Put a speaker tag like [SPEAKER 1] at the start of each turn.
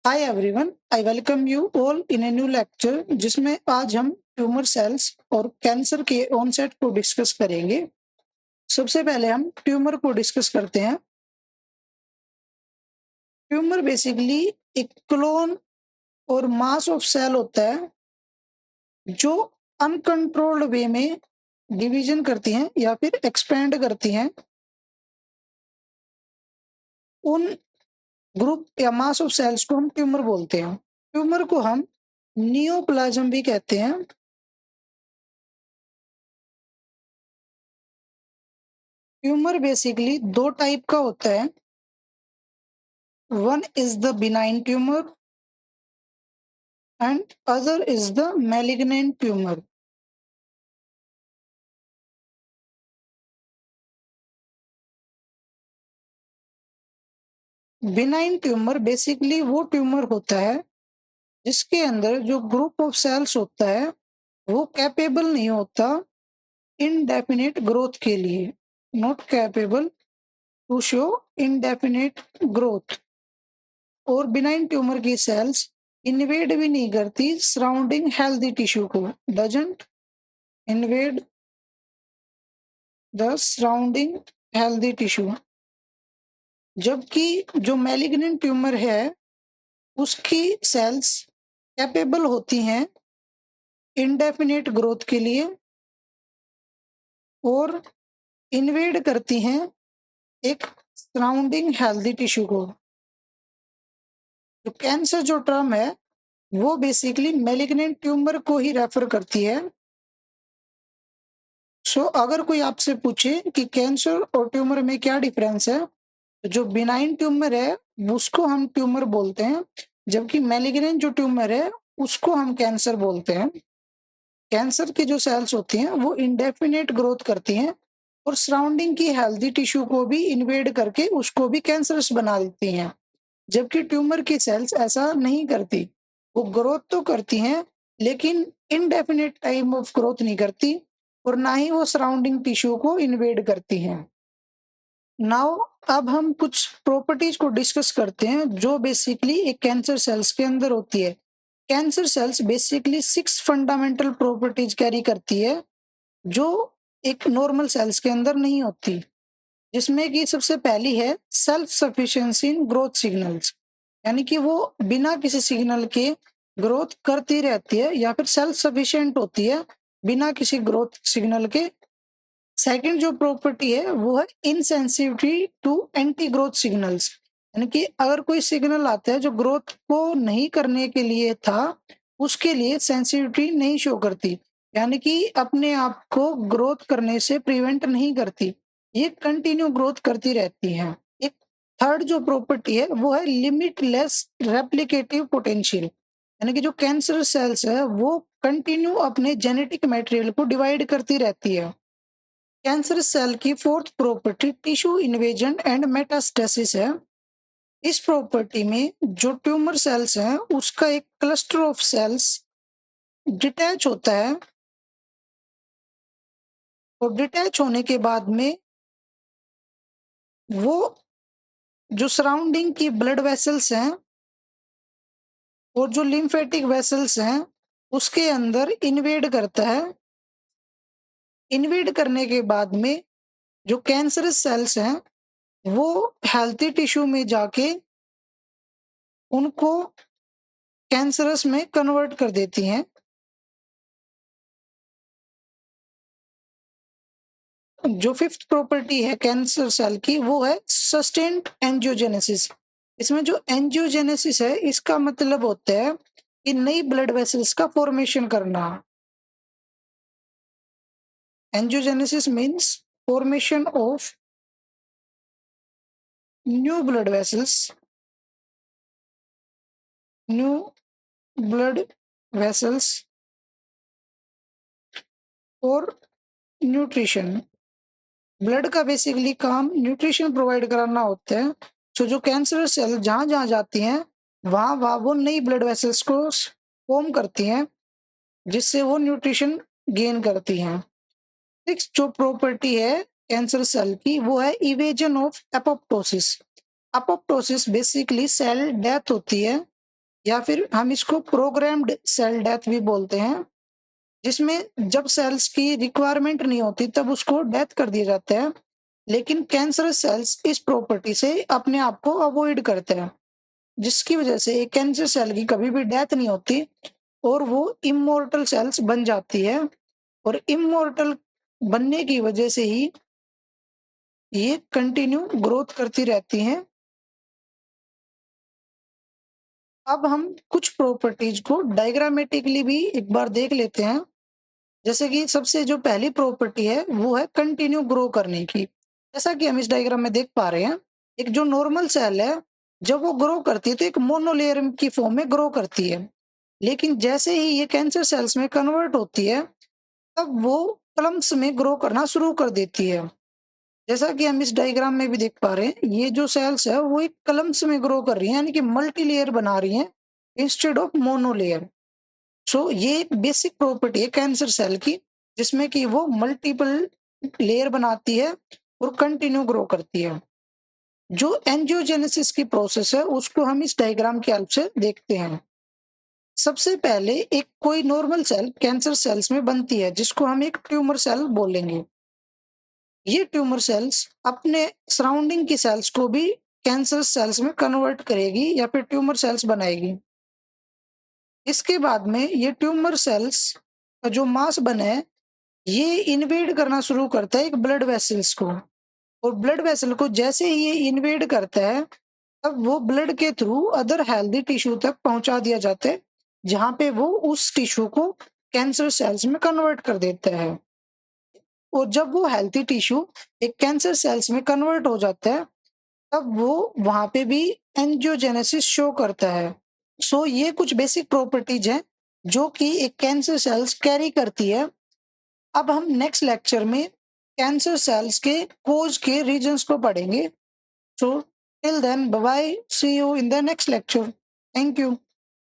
[SPEAKER 1] Hi everyone, I welcome you all in a new lecture जिसमें आज हम tumour cells और कैंसर के ऑनसेट को डिस्कस करेंगे। सबसे पहले हम ट्यूमर को डिस्कस करते हैं। ट्यूमर बेसिकली एक क्लोन और मास ऑफ सेल होता है जो अनकंट्रोल्ड वे में डिवीजन करती हैं या फिर एक्सपेंड करती हैं। उन ग्रुप या मास ऑफ सेल्स को हम ट्यूमर बोलते हैं। ट्यूमर को हम नियोप्लाज्म भी कहते हैं। ट्यूमर बेसिकली दो टाइप का होता है। One is the benign tumor and other is the malignant tumor. Benign tumour basically वो ट्यूमर होता है जिसके अंदर जो ग्रुप ऑफ सेल्स होता है वो कैपेबल नहीं होता इनडेफिनिट ग्रोथ के लिए, not capable to show indefinite growth. और बिनाइन ट्यूमर की सेल्स इन्वेड भी नहीं करती सराउंडिंग हेल्दी टिश्यू को, doesn't invade the surrounding healthy tissue. जबकि जो मैलिग्नेंट ट्यूमर है उसकी सेल्स कैपेबल होती हैं इंडेफिनिट ग्रोथ के लिए और इन्वेड करती हैं एक सराउंडिंग हेल्दी टिश्यू को। जो कैंसर जो टर्म है वो बेसिकली मैलिग्नेंट ट्यूमर को ही रेफर करती है। अगर कोई आपसे पूछे कि कैंसर और ट्यूमर में क्या डिफरेंस है, तो जो बिनाइन ट्यूमर है उसको हम ट्यूमर बोलते हैं, जबकि मैलिग्नेंट जो ट्यूमर है उसको हम कैंसर बोलते हैं। कैंसर की जो सेल्स होती हैं वो इंडेफिनिट ग्रोथ करती हैं और सराउंडिंग की हेल्दी टिश्यू को भी इन्वेड करके उसको भी कैंसरस बना देती हैं, जबकि ट्यूमर की सेल्स ऐसा नहीं करती। वो ग्रोथ तो करती हैं लेकिन इनडेफिनिट टाइम ऑफ ग्रोथ नहीं करती और ना ही वो सराउंडिंग टिश्यू को इन्वेड करती हैं। नाउ अब हम कुछ प्रॉपर्टीज को डिस्कस करते हैं जो बेसिकली एक कैंसर सेल्स के अंदर होती है। Cancer cells basically 6 fundamental properties carry करती है जो एक नॉर्मल सेल्स के अंदर नहीं होती, जिसमें कि सबसे पहली है self sufficiency in growth signals, यानी कि वो बिना किसी सिग्नल के ग्रोथ करती रहती है या फिर सेल्फ सफिशिएंट होती है बिना किसी ग्रोथ सिग्नल के। सेकंड जो प्रॉपर्टी है वो है insensitivity to anti growth signals, यानी कि अगर कोई सिग्नल आता है जो ग्रोथ को नहीं करने के लिए था उसके लिए सेंसिटिविटी नहीं शो करती, यानी कि अपने आप को ग्रोथ करने से प्रिवेंट नहीं करती, ये कंटिन्यू ग्रोथ करती रहती है। एक थर्ड जो प्रॉपर्टी है वो है लिमिटलेस रेप्लिकेटिव पोटेंशियल, यानी कि जो कैंसर सेल्स है वो कंटिन्यू अपने जेनेटिक मटेरियल को डिवाइड करती रहती है। कैंसर सेल की fourth property tissue invasion and metastasis है। इस प्रॉपर्टी में जो ट्यूमर सेल्स हैं उसका एक क्लस्टर ऑफ सेल्स डिटैच होता है और डिटैच होने के बाद में वो जो सराउंडिंग की ब्लड वेसल्स हैं और जो लिम्फेटिक वेसल्स हैं उसके अंदर इन्वेड करता है। इन्वेड करने के बाद में जो कैंसरस सेल्स हैं वो हेल्थी टिश्यू में जाके उनको कैंसरस में कन्वर्ट कर देती हैं। जो फिफ्थ प्रॉपर्टी है कैंसर सेल की वो है सस्टेन्ड एंजियोजेनेसिस। इसमें जो एंजियोजेनेसिस है इसका मतलब होता है कि नई ब्लड वेसल्स का फॉर्मेशन करना। Angiogenesis means formation of new blood vessels, new blood vessels और न्यूट्रिशन। ब्लड का बेसिकली काम न्यूट्रिशन प्रोवाइड कराना होता है। जो कैंसर सेल जहां जहां जाती हैं वहां वहां वो नई ब्लड वेसल्स को फॉर्म करती हैं जिससे वो न्यूट्रिशन गेन करती हैं। सिक्स जो प्रॉपर्टी है कैंसर सेल की वो है evasion of apoptosis. Apoptosis basically cell death होती है या फिर हम इसको प्रोग्राम्ड सेल डेथ भी बोलते हैं, जिसमें जब सेल्स की रिक्वायरमेंट नहीं होती तब उसको डेथ कर दिया जाता है। लेकिन कैंसरस सेल्स इस प्रॉपर्टी से अपने आप को अवॉइड करते हैं, जिसकी वजह से एक कैंसर सेल की कभी भी डेथ नहीं होती और वो इमॉर्टल सेल्स बन जाती है, और इमॉर्टल बनने की वजह से ही ये कंटिन्यू ग्रोथ करती रहती हैं। अब हम कुछ प्रॉपर्टीज को डायग्रामेटिकली भी एक बार देख लेते हैं। जैसे कि सबसे जो पहली प्रॉपर्टी है वो है कंटिन्यू ग्रो करने की। जैसा कि हम इस डायग्राम में देख पा रहे हैं, एक जो नॉर्मल सेल है, जब वो ग्रो करती है तो एक मोनोलेयर की फॉर्म में ग्रो करती है। लेकिन जैसे ही ये कैंसर सेल्स में कन्वर्ट होती है, तब वो क्लम्प्स में ग्रो करना शुरू कर देती है। जैसा कि हम इस डायग्राम में भी देख पा रहे हैं, ये जो सेल्स है वो एक कलम्स में ग्रो कर रही हैं, यानी कि मल्टी लेयर बना रही हैं इंस्टेड ऑफ मोनोलेयर। सो ये एक बेसिक प्रॉपर्टी है कैंसर सेल की, जिसमें कि वो मल्टीपल लेयर बनाती है और कंटिन्यू ग्रो करती है। जो एंजियोजेनेसिस की प्रोसेस है उसको हम इस डायग्राम की हेल्प से देखते हैं। सबसे पहले एक कोई नॉर्मल सेल कैंसर सेल्स में बनती है, जिसको हम एक ट्यूमर सेल बोलेंगे। ये ट्यूमर सेल्स अपने सराउंडिंग की सेल्स को भी कैंसर सेल्स में कन्वर्ट करेगी या फिर ट्यूमर सेल्स बनाएगी। इसके बाद में ये ट्यूमर सेल्स का जो मास बना है, ये इन्वेड करना शुरू करता है एक ब्लड वेसल्स को, और ब्लड वेसल को जैसे ही ये इन्वेड करता है, तब वो ब्लड के थ्रू अदर हेल्दी टिश्यू तक पहुंचा दिया जाता है, जहां पे वो उस टिश्यू को कैंसर सेल्स में कन्वर्ट कर देता है। और जब वो हेल्थी टिश्यू एक कैंसर सेल्स में कन्वर्ट हो जाता है, तब वो वहां पे भी एंजियोजेनेसिस शो करता है। सो ये कुछ बेसिक प्रॉपर्टीज हैं जो कि एक कैंसर सेल्स कैरी करती है। अब हम नेक्स्ट लेक्चर में कैंसर सेल्स के कोज के रीजंस को पढ़ेंगे। So till then bye bye, see you in the next lecture. Thank you.